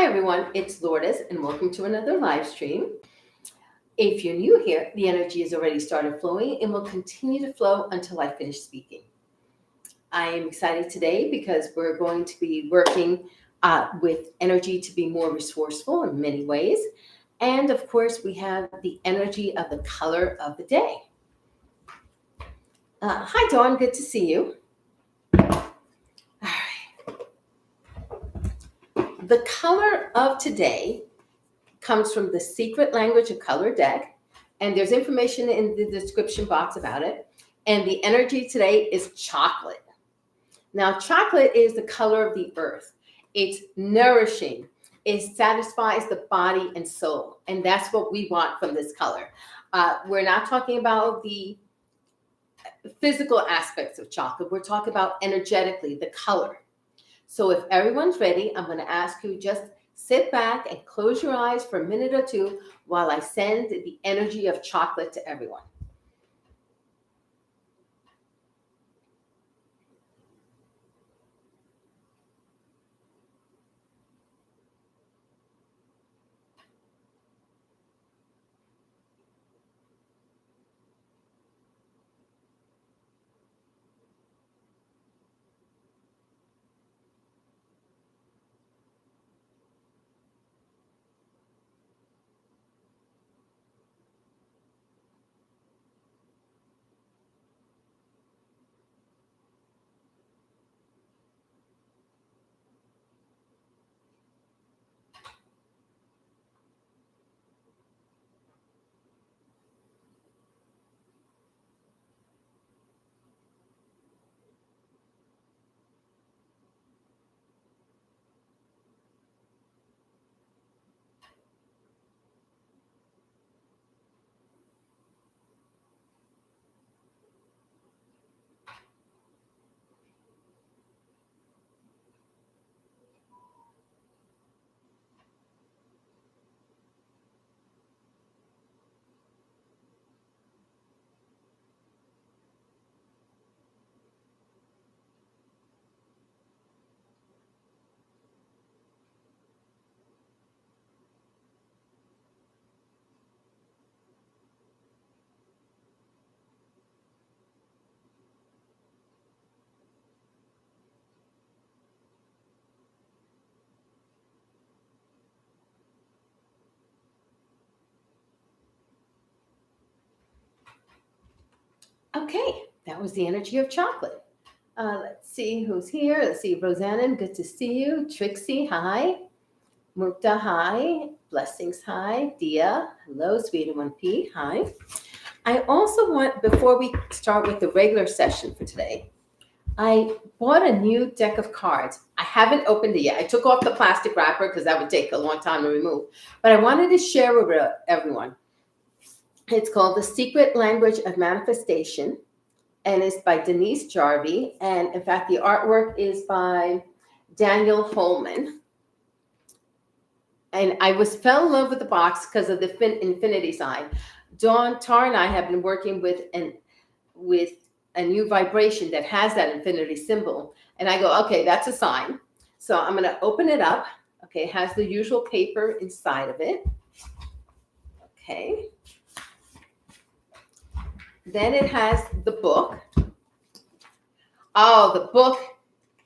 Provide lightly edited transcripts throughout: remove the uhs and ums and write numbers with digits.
everyone, it's Lourdes, and welcome to another live stream. If you're new here, the energy has already started flowing and will continue to flow until I finish speaking. I am excited today because we're going to be working with energy to be more resourceful in many ways. And of course, we have the energy of the color of the day. Hi, Dawn. Good to see you. All right. The color of today comes from the Secret Language of Color deck, and there's information in the description box about it. And the energy today is chocolate. Now, chocolate is the color of the earth. It's nourishing. It satisfies the body and soul, and that's what we want from this color. We're not talking about the physical aspects of chocolate. We're talking about energetically, the color. So if everyone's ready, I'm going to ask you just sit back and close your eyes for a minute or two while I send the energy of chocolate to everyone. Okay, that was the energy of chocolate. Let's see who's here. Let's see, Rosanna, good to see you. Trixie, hi. Mukta, hi. Blessings, hi. Dia, hello. Sweet 1P, hi. I also want, before we start with the regular session for today, I bought a new deck of cards. I haven't opened it yet. I took off the plastic wrapper because that would take a long time to remove. But I wanted to share with everyone. It's called The Secret Language of Manifestation, and it's by Denise Jarvie. And in fact, the artwork is by Daniel Holman. And I fell in love with the box because of the infinity sign. Dawn Tar and I have been working with a new vibration that has that infinity symbol. And I go, okay, that's a sign. So I'm going to open it up. Okay, it has the usual paper inside of it. Okay. Then it has the book. Oh, the book,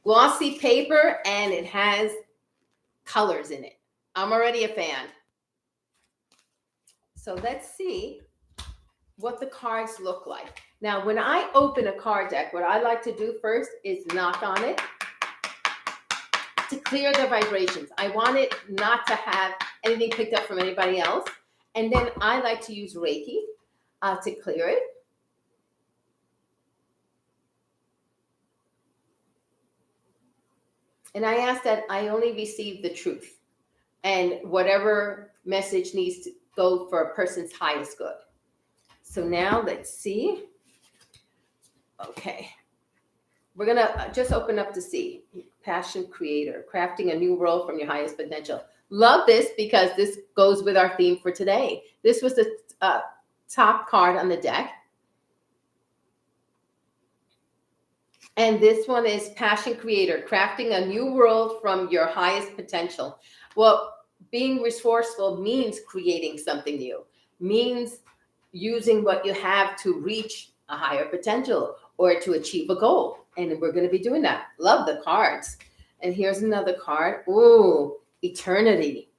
glossy paper, and it has colors in it. I'm already a fan. So let's see what the cards look like. Now, when I open a card deck, what I like to do first is knock on it to clear the vibrations. I want it not to have anything picked up from anybody else. And then I like to use Reiki to clear it. And I ask that I only receive the truth and whatever message needs to go for a person's highest good. So now let's see. Okay. We're going to just open up to see. Passion Creator, crafting a new world from your highest potential. Love this because this goes with our theme for today. This was the top card on the deck. And this one is Passion Creator, crafting a new world from your highest potential. Well, being resourceful means creating something new, means using what you have to reach a higher potential or to achieve a goal. And we're going to be doing that. Love the cards. And here's another card. Ooh, eternity.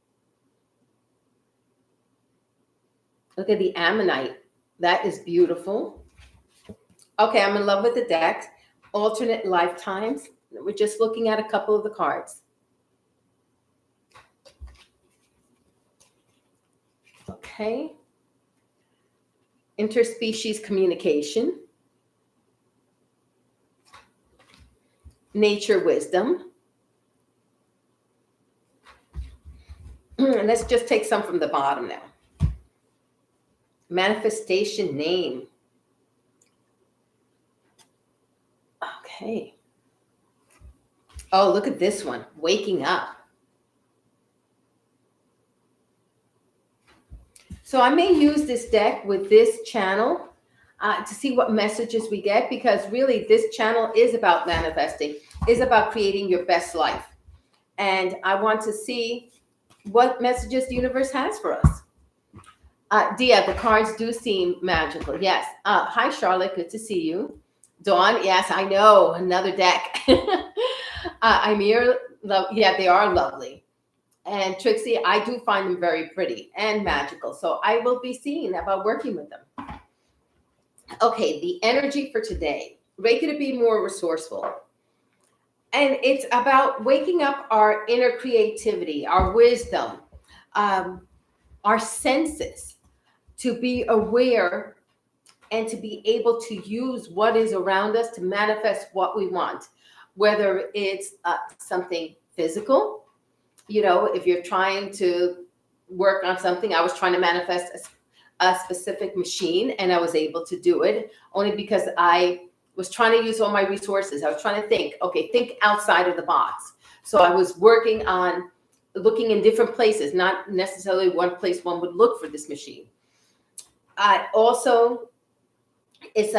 Look at the ammonite. That is beautiful. Okay, I'm in love with the deck. Alternate lifetimes. We're just looking at a couple of the cards. Okay. Interspecies communication. Nature wisdom. And let's just take some from the bottom now. Manifestation name. Okay. Oh, look at this one. Waking up. So I may use this deck with this channel to see what messages we get, because really this channel is about manifesting, is about creating your best life. And I want to see what messages the universe has for us. Dia, the cards do seem magical. Yes. Hi, Charlotte. Good to see you. Dawn, yes, I know. Another deck. Amir, yeah, they are lovely. And Trixie, I do find them very pretty and magical. So I will be seeing about working with them. Okay, the energy for today. Reiki to be more resourceful. And it's about waking up our inner creativity, our wisdom, our senses, to be aware and to be able to use what is around us to manifest what we want, whether it's something physical. You know, if you're trying to work on something, I was trying to manifest a specific machine, and I was able to do it only because I was trying to use all my resources. I was trying to think outside of the box. So I was working on looking in different places, not necessarily one place one would look for this machine. Also, it's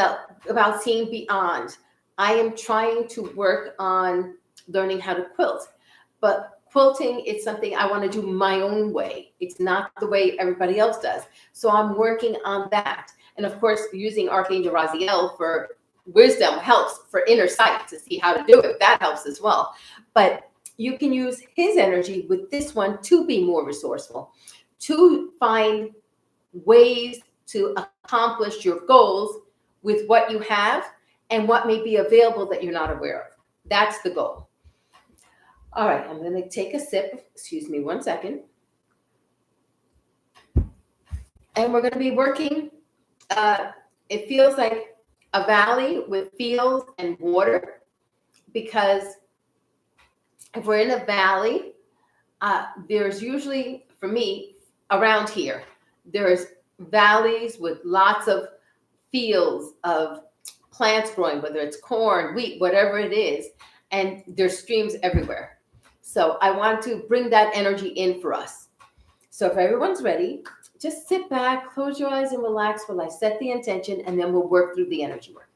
about seeing beyond. I am trying to work on learning how to quilt, but quilting is something I want to do my own way. It's not the way everybody else does. So I'm working on that. And of course, using Archangel Raziel for wisdom helps, for inner sight to see how to do it. That helps as well. But you can use his energy with this one to be more resourceful, to find ways to accomplish your goals with what you have and what may be available that you're not aware of. That's the goal. All right, I'm going to take a sip. Excuse me 1 second. And we're going to be working. It feels like a valley with fields and water, because if we're in a valley, there's usually, for me, around here, there's valleys with lots of fields of plants growing, whether it's corn, wheat, whatever it is, and there's streams everywhere. So I want to bring that energy in for us. So if everyone's ready, just sit back, close your eyes, and relax while I set the intention, and then we'll work through the energy work.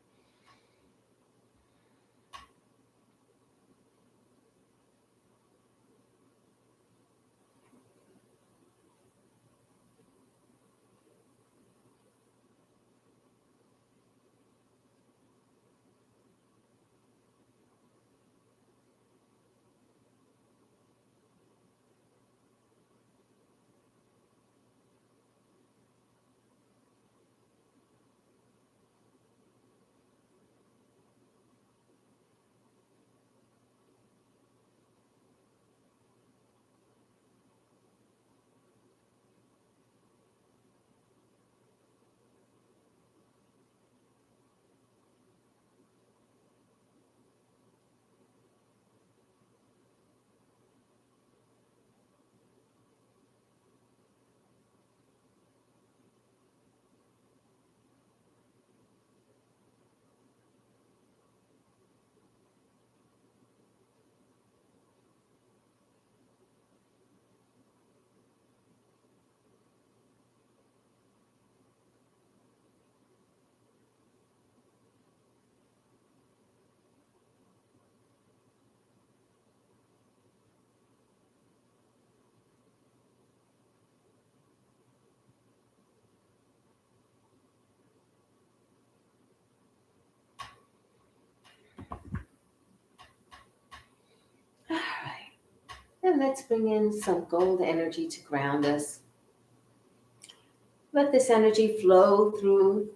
And let's bring in some gold energy to ground us. Let this energy flow through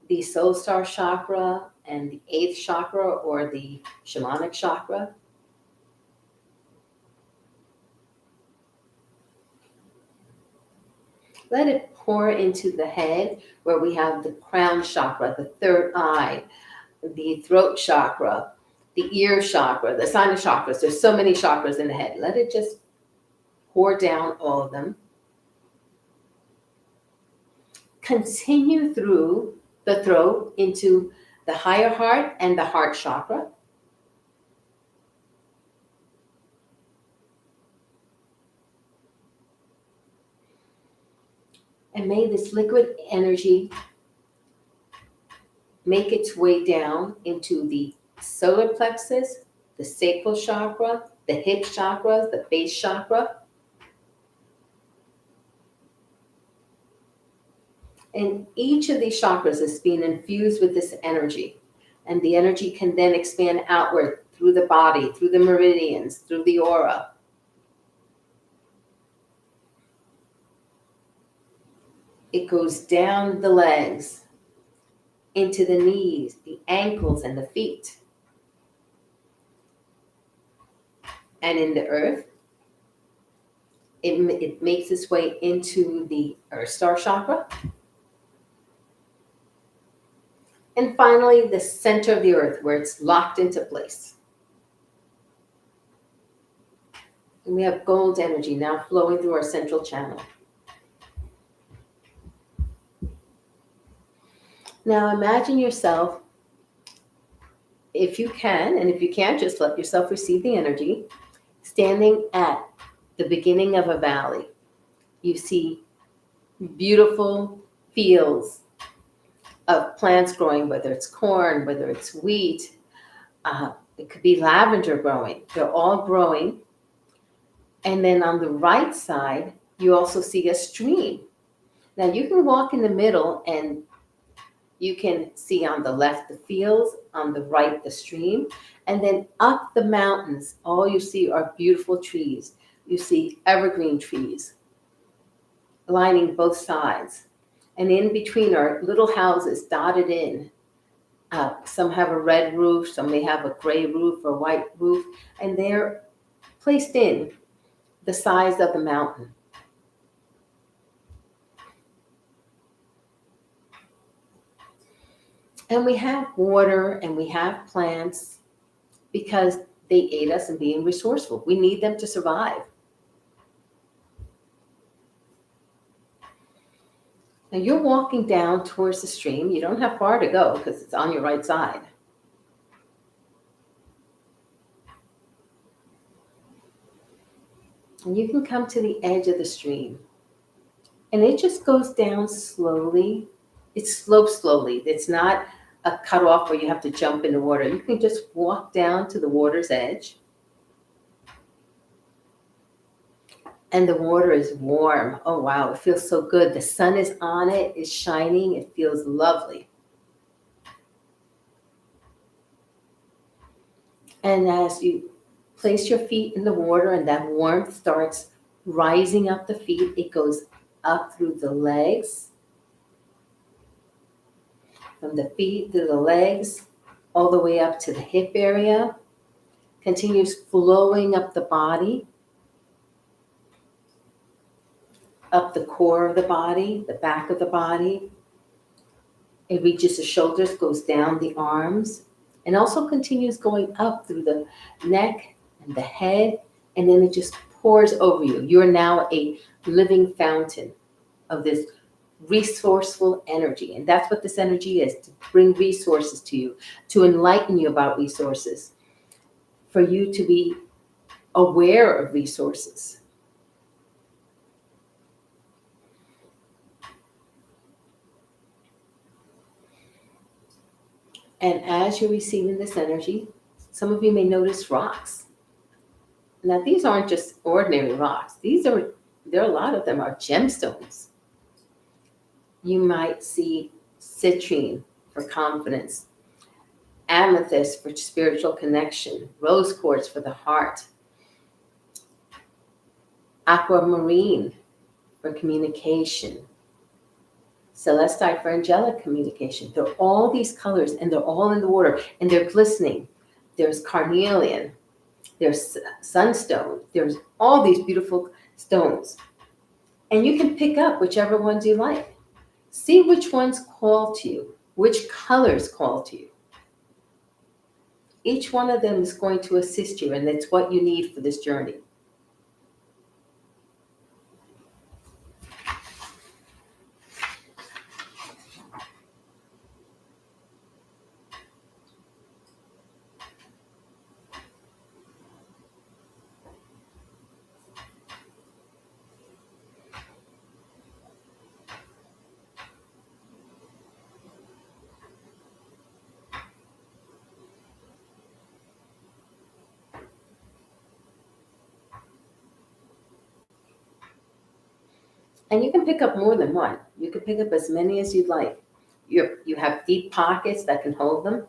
the soul star chakra and the 8th chakra, or the shamanic chakra. Let it pour into the head, where we have the crown chakra, the third eye, the throat chakra, the ear chakra, the sinus chakras. There's so many chakras in the head. Let it just pour down all of them. Continue through the throat into the higher heart and the heart chakra. And may this liquid energy make its way down into the solar plexus, the sacral chakra, the hip chakra, the base chakra. And each of these chakras is being infused with this energy. And the energy can then expand outward through the body, through the meridians, through the aura. It goes down the legs, into the knees, the ankles, and the feet. And in the earth, it makes its way into the Earth Star chakra. And finally, the center of the earth, where it's locked into place. And we have gold energy now flowing through our central channel. Now imagine yourself, if you can, and if you can't, just let yourself receive the energy, standing at the beginning of a valley. You see beautiful fields of plants growing, whether it's corn, whether it's wheat, it could be lavender growing. They're all growing. And then on the right side, you also see a stream. Now you can walk in the middle and you can see on the left the fields, on the right the stream, and then up the mountains, all you see are beautiful trees. You see evergreen trees lining both sides. And in between are little houses dotted in. Some have a red roof, some may have a gray roof or white roof, and they're placed in the size of the mountain. And we have water and we have plants because they aid us in being resourceful. We need them to survive. Now you're walking down towards the stream. You don't have far to go because it's on your right side. And you can come to the edge of the stream. And it just goes down slowly. It slopes slowly. It's not a cutoff where you have to jump in the water. You can just walk down to the water's edge. And the water is warm. Oh, wow. It feels so good. The sun is on it. It's shining. It feels lovely. And as you place your feet in the water and that warmth starts rising up the feet, it goes up through the legs, from the feet to the legs, all the way up to the hip area, continues flowing up the body, up the core of the body, the back of the body. It reaches the shoulders, goes down the arms, and also continues going up through the neck and the head, and then it just pours over you. You're now a living fountain of this resourceful energy. And that's what this energy is, to bring resources to you, to enlighten you about resources, for you to be aware of resources. And as you're receiving this energy, some of you may notice rocks. Now, these aren't just ordinary rocks. There are a lot of them are gemstones. You might see citrine for confidence, amethyst for spiritual connection, rose quartz for the heart, aquamarine for communication, celestite for angelic communication. They're all these colors, and they're all in the water, and they're glistening. There's carnelian, there's sunstone, there's all these beautiful stones. And you can pick up whichever ones you like. See which ones call to you, which colors call to you. Each one of them is going to assist you, and it's what you need for this journey. And you can pick up more than one. You can pick up as many as you'd like. You have deep pockets that can hold them.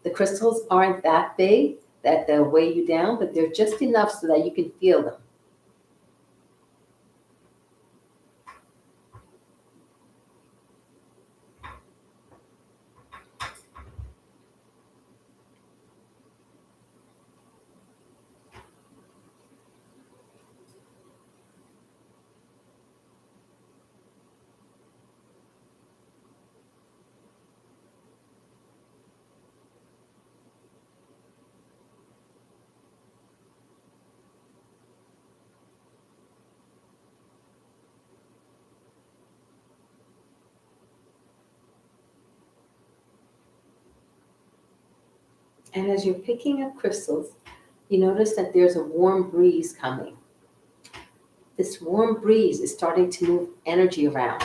The crystals aren't that big that they'll weigh you down, but they're just enough so that you can feel them. And as you're picking up crystals, you notice that there's a warm breeze coming. This warm breeze is starting to move energy around.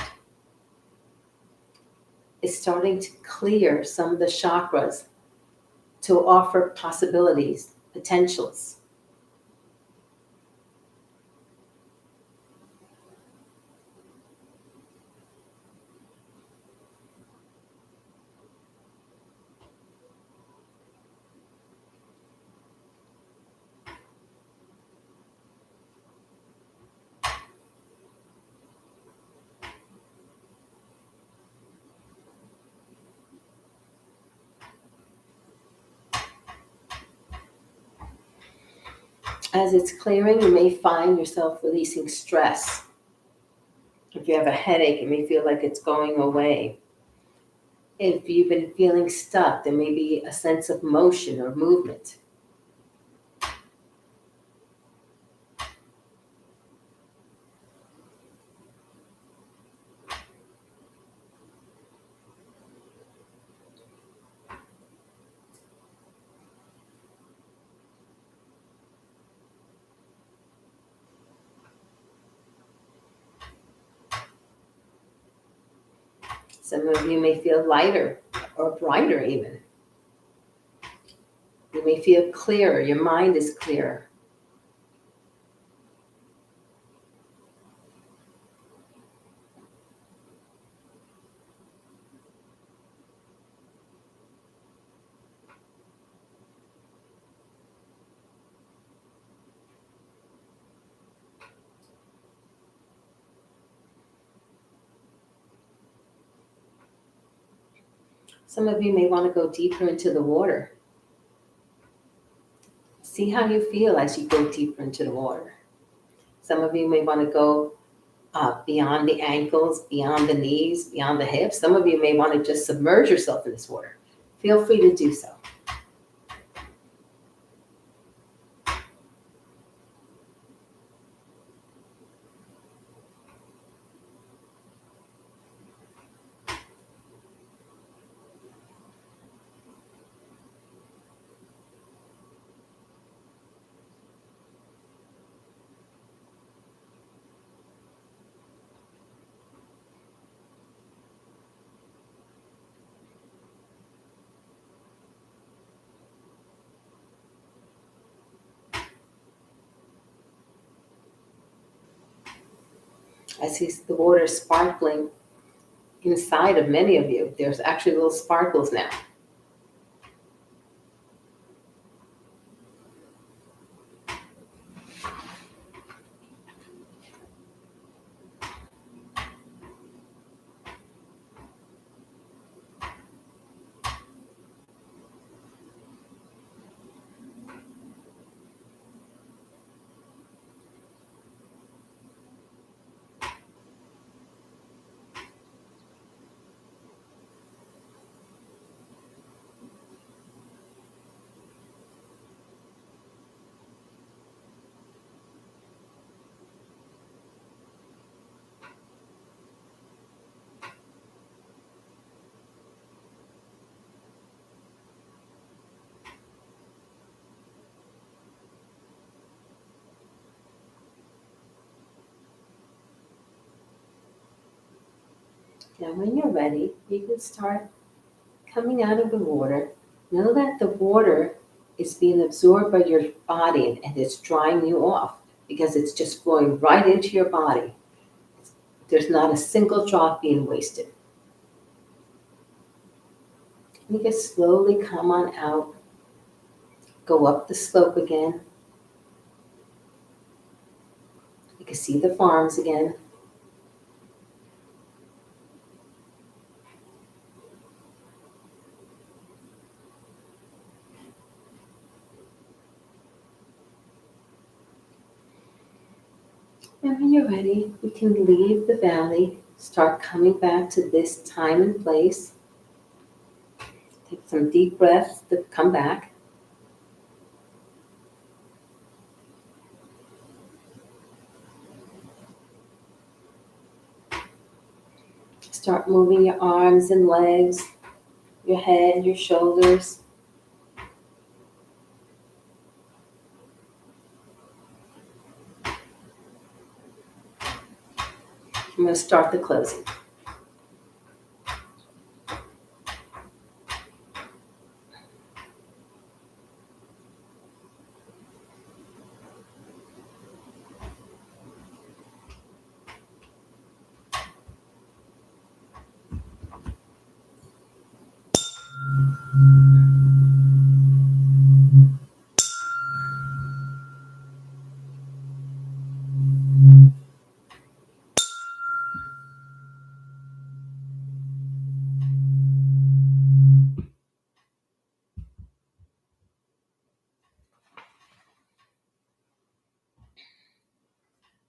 It's starting to clear some of the chakras to offer possibilities, potentials. As it's clearing, you may find yourself releasing stress. If you have a headache, it may feel like it's going away. If you've been feeling stuck, there may be a sense of motion or movement. Some of you may feel lighter or brighter even. You may feel clearer, your mind is clearer. Some of you may want to go deeper into the water. See how you feel as you go deeper into the water. Some of you may want to go beyond the ankles, beyond the knees, beyond the hips. Some of you may want to just submerge yourself in this water. Feel free to do so. I see the water sparkling inside of many of you. There's actually little sparkles now. Now, when you're ready, you can start coming out of the water. Know that the water is being absorbed by your body and it's drying you off because it's just flowing right into your body. There's not a single drop being wasted. You can slowly come on out, go up the slope again. You can see the farms again. And when you're ready, you can leave the valley, start coming back to this time and place. Take some deep breaths to come back. Start moving your arms and legs, your head, your shoulders. I'm going to start the closing.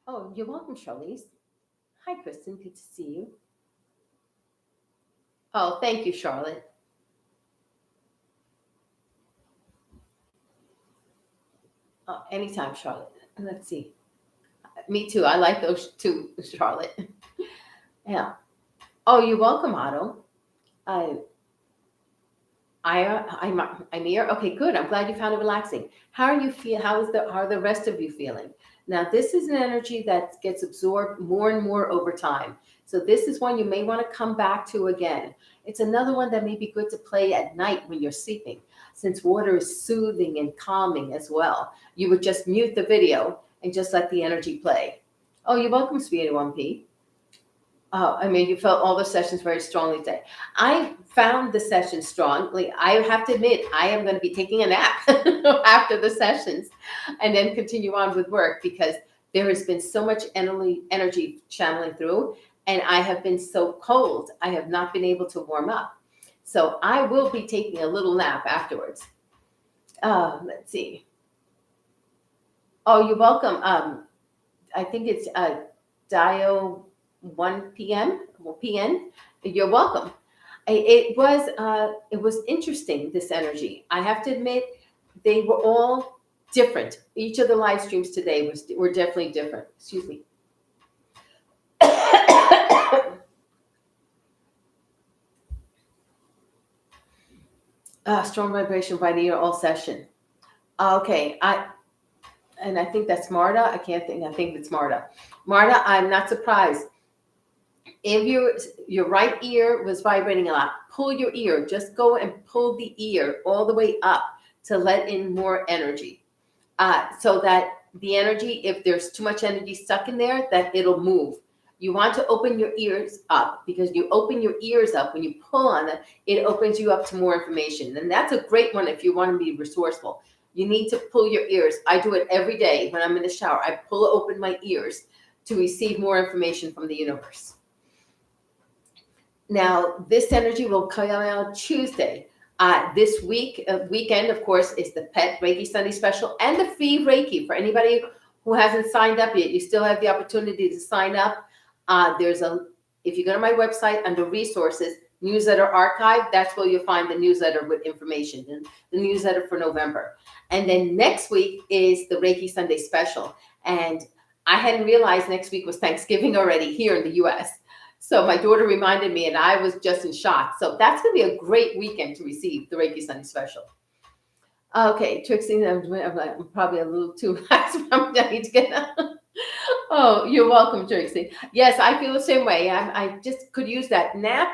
Oh, you're welcome, Charlize. Hi, Kristen. Good to see you. Oh, thank you, Charlotte. Anytime, Charlotte. Let's see. Me too. I like those too, Charlotte. Yeah. Oh, you're welcome, Otto. Uh, I'm here. Okay, good. I'm glad you found it relaxing. How are you feel? How are the rest of you feeling? Now, this is an energy that gets absorbed more and more over time. So this is one you may want to come back to again. It's another one that may be good to play at night when you're sleeping, since water is soothing and calming as well. You would just mute the video and just let the energy play. Oh, you're welcome, Sweetie 1P. Oh, I mean, you felt all the sessions very strongly today. I found the session strongly. I have to admit, I am going to be taking a nap after the sessions and then continue on with work because there has been so much energy channeling through, and I have been so cold. I have not been able to warm up. So I will be taking a little nap afterwards. Let's see. Oh, you're welcome. I think it's Dio 1 p.m. or PN. You're welcome. It was interesting, this energy. I have to admit, they were all different. Each of the live streams today were definitely different. Excuse me. Strong vibration by the ear all session. Okay, I think that's Marta. I think it's Marta. Marta, I'm not surprised. If your right ear was vibrating a lot, pull your ear. Just go and pull the ear all the way up to let in more energy, so that the energy, if there's too much energy stuck in there, that it'll move. You want to open your ears up, because you open your ears up when you pull on it, it opens you up to more information. And that's a great one if you want to be resourceful. You need to pull your ears. I do it every day when I'm in the shower. I pull open my ears to receive more information from the universe. Now, this energy will come out Tuesday. This weekend, of course, is the Pet Reiki Sunday Special and the free Reiki. For anybody who hasn't signed up yet, you still have the opportunity to sign up. If you go to my website under Resources, Newsletter Archive, that's where you'll find the newsletter with information, and the newsletter for November. And then next week is the Reiki Sunday Special. And I hadn't realized next week was Thanksgiving already here in the U.S., so my daughter reminded me, and I was just in shock. So that's going to be a great weekend to receive the Reiki Sunday Special. Okay, Trixie, I'm probably a little too high, so I need to get up. Oh, you're welcome, Tracy. Yes, I feel the same way. I just could use that nap,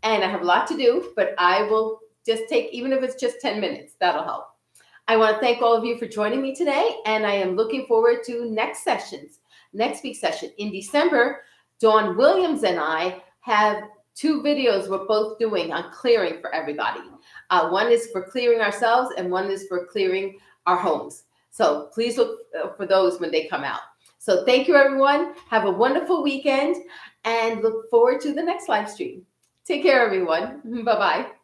and I have a lot to do, but I will just take, even if it's just 10 minutes, that'll help. I want to thank all of you for joining me today, and I am looking forward to next week's session. In December, Dawn Williams and I have 2 videos we're both doing on clearing for everybody. One is for clearing ourselves, and one is for clearing our homes. So please look for those when they come out. So thank you, everyone. Have a wonderful weekend, and look forward to the next live stream. Take care, everyone. Bye-bye.